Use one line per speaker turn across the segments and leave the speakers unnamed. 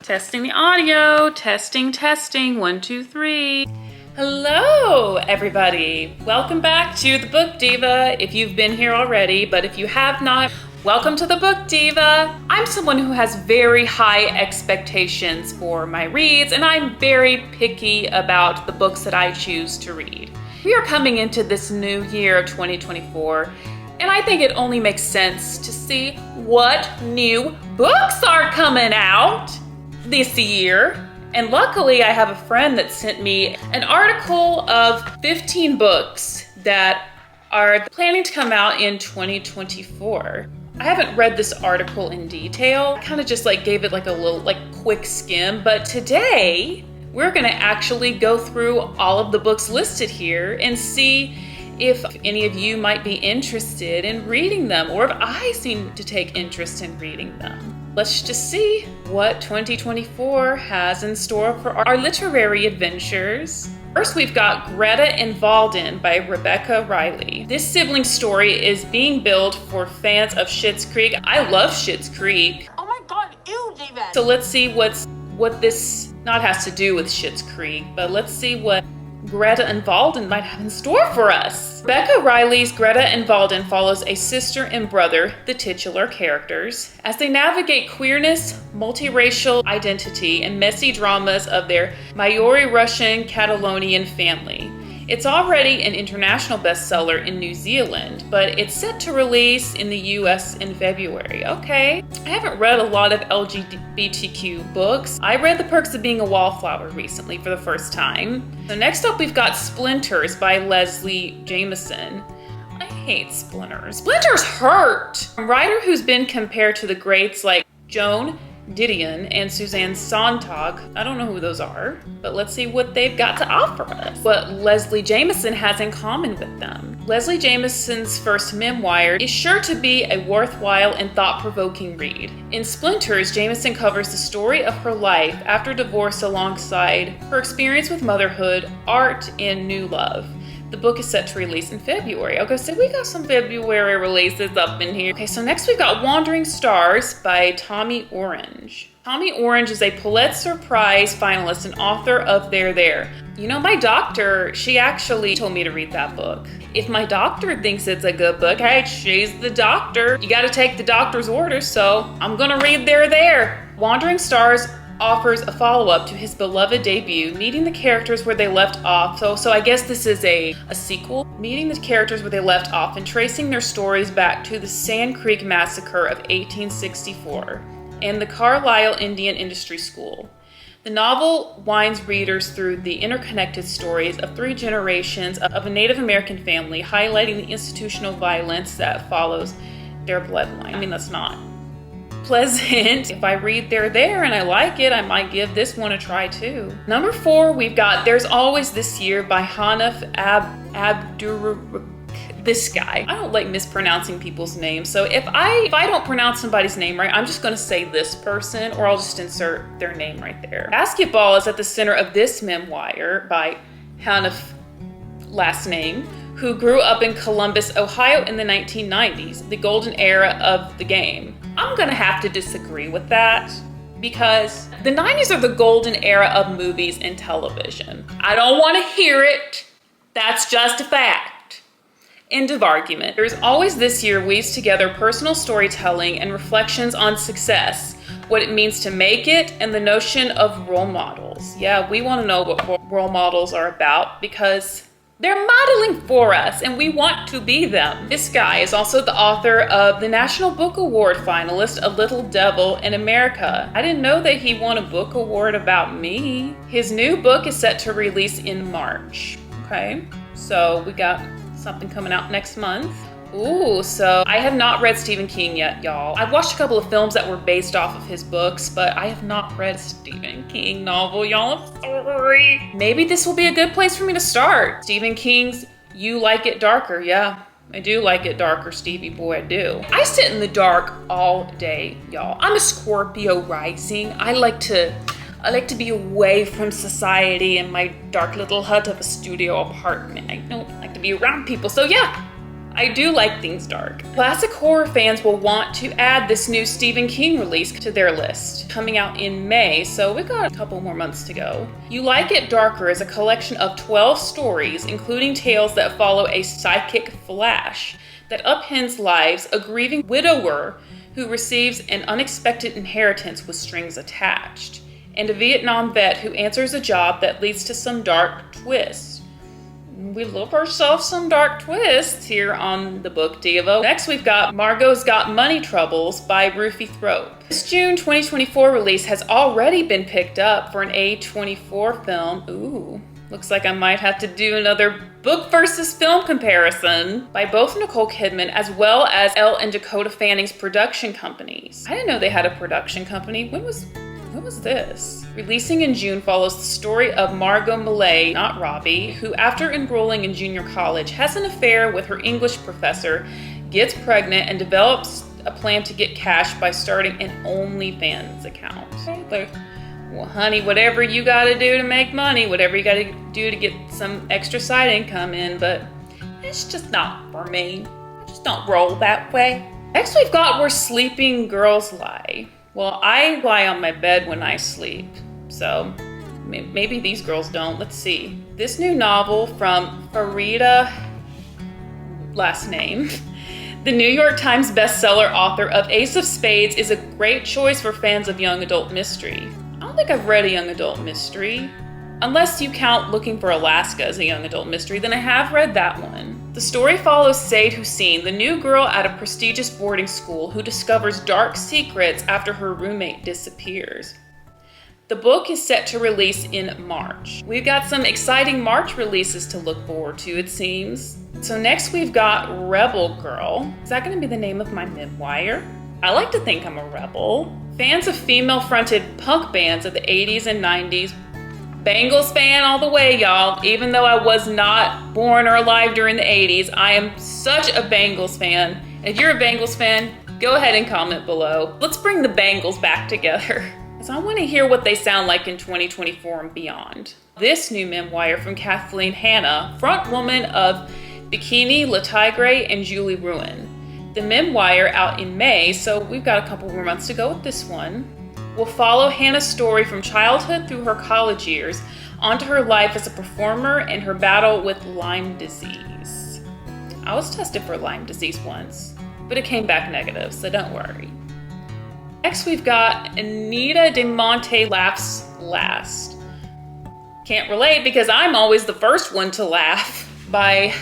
Testing the audio, testing, 1, 2, 3. Hello, everybody. Welcome back to the Book Diva if you've been here already, but if you have not, welcome to the Book Diva. I'm someone who has very high expectations for my reads, and I'm very picky about the books that I choose to read. We are coming into this new year of 2024, and I think it only makes sense to see what new books are coming out this year. And luckily I have a friend that sent me an article of 15 books that are planning to come out in 2024. I haven't read this article in detail. I kind of just gave it a little quick skim, but today we're gonna actually go through all of the books listed here and see if any of you might be interested in reading them, or if I seem to take interest in reading them. Let's just see what 2024 has in store for our literary adventures. First, we've got Greta Valdin by Rebecca Riley. This sibling story is being billed for fans of Schitt's Creek. I love Schitt's Creek.
Oh my god, ew, David!
So let's see what this not has to do with Schitt's Creek, but let's see what Greta Valdin might have in store for us. Rebecca Riley's Greta Valdin follows a sister and brother, the titular characters, as they navigate queerness, multiracial identity, and messy dramas of their Maori Russian Catalonian family. It's already an international bestseller in New Zealand, but it's set to release in the US in February. Okay. I haven't read a lot of LGBTQ books. I read The Perks of Being a Wallflower recently for the first time. So next up we've got Splinters by Leslie Jamison. I hate Splinters. Splinters hurt! A writer who's been compared to the greats like Joan Didion and Suzanne Sontag. I don't know who those are, but let's see what they've got to offer us. What Leslie Jamison has in common with them. Leslie Jamison's first memoir is sure to be a worthwhile and thought-provoking read. In Splinters, Jamison covers the story of her life after divorce alongside her experience with motherhood, art, and new love. The book is set to release in February. Okay, so we got some February releases up in here. Okay, so next we've got Wandering Stars by Tommy Orange. Tommy Orange is a Pulitzer Prize finalist and author of There. You know, my doctor, she actually told me to read that book. If my doctor thinks it's a good book, hey, she's the doctor. You gotta take the doctor's orders, so I'm gonna read There. Wandering Stars offers a follow-up to his beloved debut, meeting the characters where they left off. So I guess this is a sequel, meeting the characters where they left off and tracing their stories back to the Sand Creek Massacre of 1864 and the Carlisle Indian Industry School. The novel winds readers through the interconnected stories of 3 generations of a Native American family, highlighting the institutional violence that follows their bloodline. I mean, that's not pleasant. If I read There and I like it, I might give this one a try too. Number 4, we've got There's Always This Year by Hanif Abdurrahman. This guy. I don't like mispronouncing people's names, so if I don't pronounce somebody's name right, I'm just gonna say this person, or I'll just insert their name right there. Basketball is at the center of this memoir by Hanif, last name, who grew up in Columbus, Ohio in the 1990s, the golden era of the game. I'm gonna have to disagree with that, because the 90s are the golden era of movies and television. I don't wanna hear it. That's just a fact. End of argument. There's Always This Year weaves together personal storytelling and reflections on success, what it means to make it, and the notion of role models. Yeah, we wanna know what role models are about because they're modeling for us and we want to be them. This guy is also the author of the National Book Award finalist, A Little Devil in America. I didn't know that he won a book award about me. His new book is set to release in March. Okay, so we got something coming out next month. Ooh, so I have not read Stephen King yet, y'all. I've watched a couple of films that were based off of his books, but I have not read a Stephen King novel, y'all. I'm sorry. Maybe this will be a good place for me to start. Stephen King's You Like It Darker. Yeah, I do like it darker, Stevie boy, I do. I sit in the dark all day, y'all. I'm a Scorpio rising. I like to be away from society in my dark little hut of a studio apartment. I don't like to be around people, so yeah. I do like things dark. Classic horror fans will want to add this new Stephen King release to their list, coming out in May, so we've got a couple more months to go. You Like It Darker is a collection of 12 stories, including tales that follow a psychic flash that upends lives, a grieving widower who receives an unexpected inheritance with strings attached, and a Vietnam vet who answers a job that leads to some dark twists. We love ourselves some dark twists here on the Book Devo. Next, we've got Margo's Got Money Troubles by Ruthie Thrope. This June 2024 release has already been picked up for an A24 film. Ooh, looks like I might have to do another book versus film comparison by both Nicole Kidman as well as Elle and Dakota Fanning's production companies. I didn't know they had a production company. When was this? Releasing in June follows the story of Margo Millay, not Robbie, who after enrolling in junior college has an affair with her English professor, gets pregnant, and develops a plan to get cash by starting an OnlyFans account. Okay, well, honey, whatever you gotta do to make money, whatever you gotta do to get some extra side income in, but it's just not for me. I just don't roll that way. Next we've got Where Sleeping Girls Lie. Well, I lie on my bed when I sleep, so maybe these girls don't. Let's see. This new novel from Farida, last name, the New York Times bestseller author of Ace of Spades, is a great choice for fans of young adult mystery. I don't think I've read a young adult mystery. Unless you count Looking for Alaska as a young adult mystery, then I have read that one. The story follows Said Hussein, the new girl at a prestigious boarding school who discovers dark secrets after her roommate disappears. The book is set to release in March. We've got some exciting March releases to look forward to, it seems. So next we've got Rebel Girl. Is that going to be the name of my memoir? I like to think I'm a rebel. Fans of female-fronted punk bands of the 80s and 90s. Bangles fan all the way, y'all. Even though I was not born or alive during the 80s, I am such a Bangles fan. And if you're a Bangles fan, go ahead and comment below. Let's bring the Bangles back together, because I want to hear what they sound like in 2024 and beyond. This new memoir from Kathleen Hanna, frontwoman of Bikini, Le Tigre, and Julie Ruin. The memoir out in May, so we've got a couple more months to go with this one. We'll follow Hannah's story from childhood through her college years, onto her life as a performer and her battle with Lyme disease. I was tested for Lyme disease once, but it came back negative, so don't worry. Next we've got Anita de Monte Laughs Last. Can't relate because I'm always the first one to laugh, by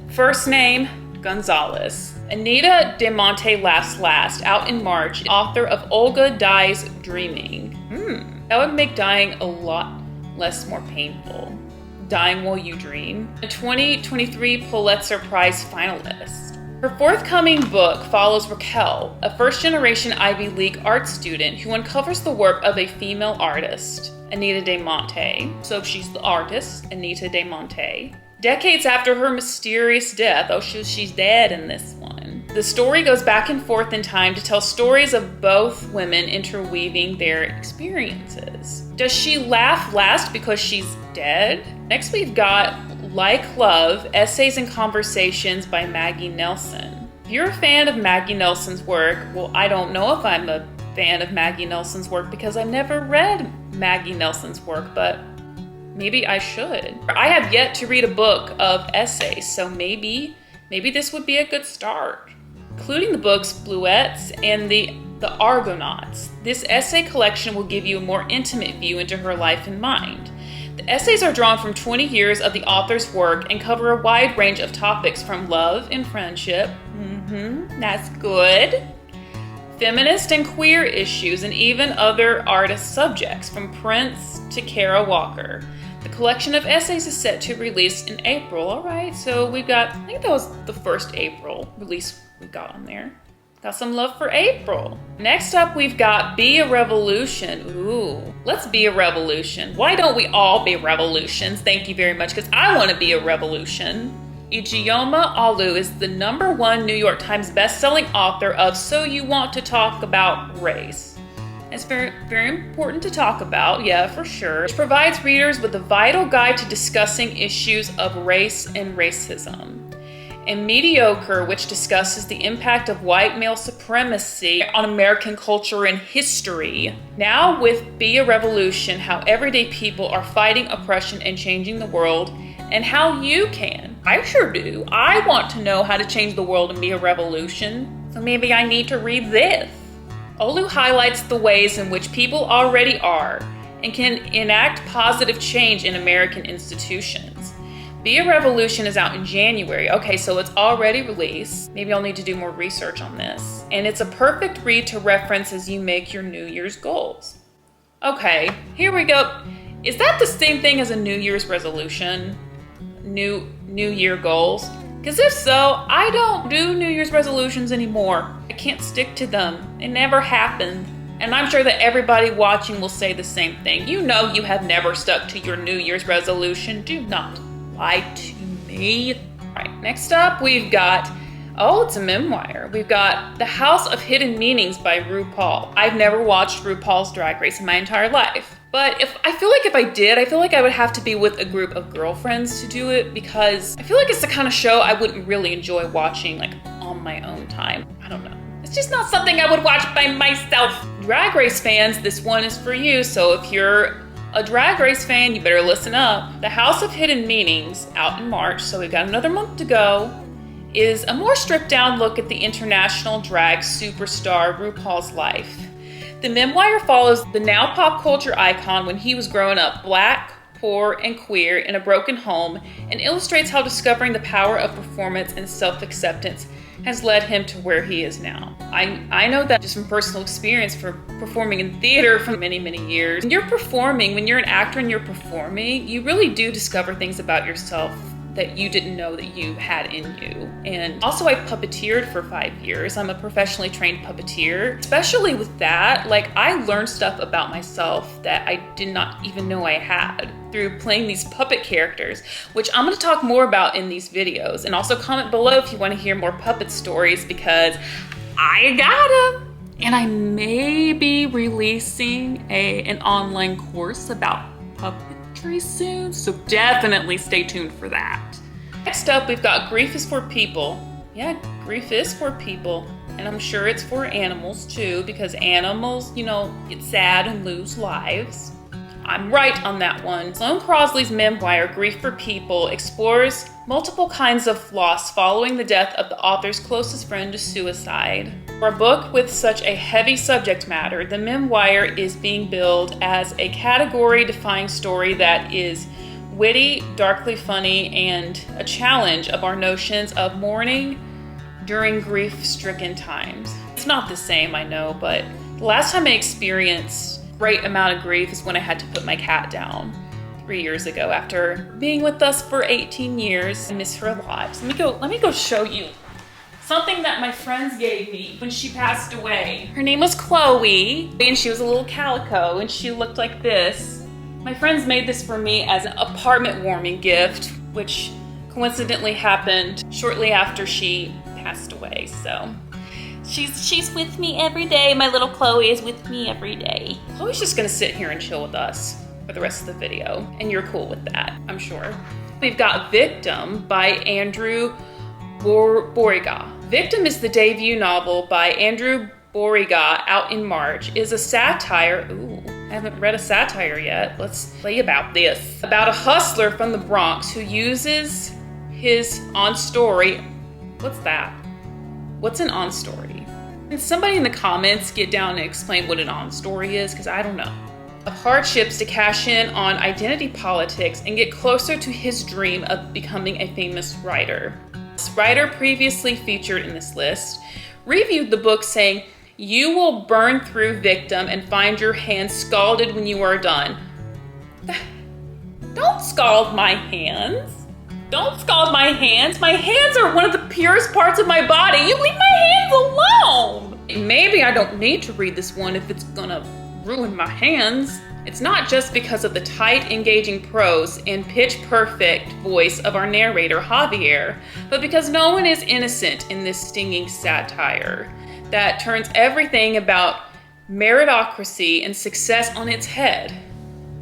first name Gonzalez. Anita de Monte Laughs Last, out in March, author of Olga Dies Dreaming. That would make dying a lot more painful. Dying while you dream. A 2023 Pulitzer Prize finalist. Her forthcoming book follows Raquel, a first-generation Ivy League art student who uncovers the work of a female artist, Anita de Monte. So she's the artist, Anita de Monte. Decades after her mysterious death, oh, she's dead in this one. The story goes back and forth in time to tell stories of both women interweaving their experiences. Does she laugh last because she's dead? Next we've got Like Love, Essays and Conversations by Maggie Nelson. If you're a fan of Maggie Nelson's work, well, I don't know if I'm a fan of Maggie Nelson's work because I've never read Maggie Nelson's work, but maybe I should. I have yet to read a book of essays, so maybe this would be a good start. Including the books Bluets and the Argonauts. This essay collection will give you a more intimate view into her life and mind. The essays are drawn from 20 years of the author's work and cover a wide range of topics from love and friendship. That's good. Feminist and queer issues, and even other artist subjects, from Prince to Kara Walker. The collection of essays is set to release in April. All right, so we've got, I think that was the first April release we got on there. Got some love for April. Next up, we've got Be a Revolution. Ooh, let's be a revolution. Why don't we all be revolutions? Thank you very much, because I want to be a revolution. Ijeoma Olu is the #1 New York Times bestselling author of So You Want to Talk About Race. It's very, very important to talk about, yeah, for sure. It provides readers with a vital guide to discussing issues of race and racism. and Mediocre, which discusses the impact of white male supremacy on American culture and history. Now with Be a Revolution, how everyday people are fighting oppression and changing the world, and how you can. I sure do. I want to know how to change the world and be a revolution, so maybe I need to read this. Olu highlights the ways in which people already are and can enact positive change in American institutions. Be a Revolution is out in January. Okay, so it's already released. Maybe I'll need to do more research on this. And it's a perfect read to reference as you make your New Year's goals. Okay, here we go. Is that the same thing as a New Year's resolution? New Year goals? Because if so, I don't do New Year's resolutions anymore. I can't stick to them. It never happened. And I'm sure that everybody watching will say the same thing. You know you have never stuck to your New Year's resolution. Do not lie to me. All right, next up we've got, oh, it's a memoir. We've got The House of Hidden Meanings by RuPaul. I've never watched RuPaul's Drag Race in my entire life. But I feel like if I did, I feel like I would have to be with a group of girlfriends to do it, because I feel like it's the kind of show I wouldn't really enjoy watching like on my own time. I don't know. It's just not something I would watch by myself. Drag Race fans, this one is for you. So if you're a Drag Race fan, you better listen up. The House of Hidden Meanings, out in March, so we've got another month to go, is a more stripped down look at the international drag superstar RuPaul's life. The memoir follows the now pop culture icon when he was growing up Black, poor, and queer in a broken home, and illustrates how discovering the power of performance and self-acceptance has led him to where he is now. I know that just from personal experience for performing in theater for many, many years. When you're performing, when you're an actor and you're performing, you really do discover things about yourself that you didn't know that you had in you. And also I puppeteered for 5 years. I'm a professionally trained puppeteer. Especially with that, like I learned stuff about myself that I did not even know I had through playing these puppet characters, which I'm gonna talk more about in these videos. And also comment below if you wanna hear more puppet stories, because I got them. And I may be releasing an online course about puppetry soon, so definitely stay tuned for that. Next up, we've got Grief is for People. Yeah, grief is for people. And I'm sure it's for animals too, because animals, you know, get sad and lose lives. I'm right on that one. Sloane Crosley's memoir, Grief for People, explores multiple kinds of loss following the death of the author's closest friend to suicide. For a book with such a heavy subject matter, the memoir is being billed as a category-defying story that is witty, darkly funny, and a challenge of our notions of mourning during grief-stricken times. It's not the same, I know, but the last time I experienced great amount of grief is when I had to put my cat down 3 years ago after being with us for 18 years. I miss her a lot. So let me go show you something that my friends gave me when she passed away. Her name was Chloe, and she was a little calico, and she looked like this. My friends made this for me as an apartment warming gift, which coincidentally happened shortly after she passed away. So she's with me every day. My little Chloe is with me every day. Chloe's just gonna sit here and chill with us for the rest of the video, and you're cool with that, I'm sure. We've got Victim by Andrew Boriga. Victim is the debut novel by Andrew Boriga, out in March. Is a satire. Ooh, I haven't read a satire yet. Let's play about this. About a hustler from the Bronx who uses his on-story. What's that? What's an on-story? Can somebody in the comments get down and explain what an on-story is? Because I don't know. Of hardships to cash in on identity politics and get closer to his dream of becoming a famous writer. This writer, previously featured in this list, reviewed the book saying, "You will burn through Victim and find your hands scalded when you are done." Don't scald my hands. Don't scald my hands. My hands are one of the purest parts of my body. You leave my hands alone. Maybe I don't need to read this one if it's gonna ruin my hands. It's not just because of the tight, engaging prose and pitch-perfect voice of our narrator, Javier, but because no one is innocent in this stinging satire that turns everything about meritocracy and success on its head.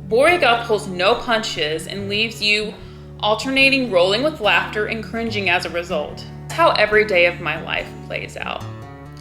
Boriga pulls no punches and leaves you alternating rolling with laughter and cringing as a result. how every day of my life plays out,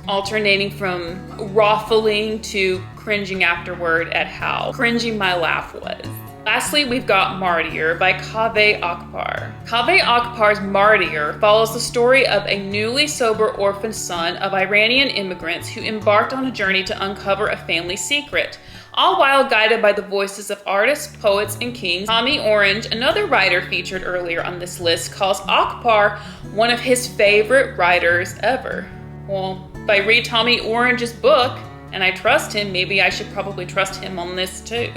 alternating from ruffling to cringing afterward at how cringy my laugh was. Lastly, we've got Martyr by Kaveh Akbar. Kaveh Akbar's Martyr follows the story of a newly sober orphan son of Iranian immigrants who embarked on a journey to uncover a family secret, all while guided by the voices of artists, poets, and kings. Tommy Orange, another writer featured earlier on this list, calls Akbar one of his favorite writers ever. Well, if I read Tommy Orange's book, and I trust him, maybe I should probably trust him on this too.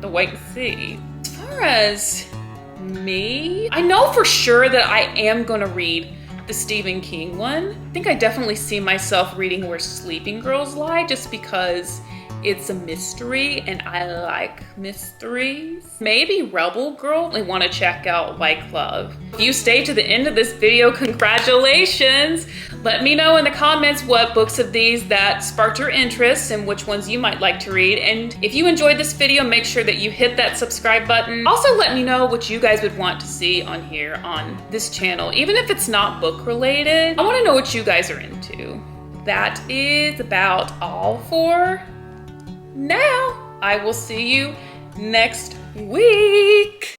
To wait and see. As far as me, I know for sure that I am gonna read the Stephen King one. I think I definitely see myself reading Where Sleeping Girls Lie just because it's a mystery and I like mysteries. Maybe Rebel Girl. I want to check out White Glove. If you stay to the end of this video, congratulations. Let me know in the comments what books of these that sparked your interest and which ones you might like to read. And if you enjoyed this video, make sure that you hit that subscribe button. Also, let me know what you guys would want to see on here on this channel. Even if it's not book related, I want to know what you guys are into. That is about all for now. I will see you next week.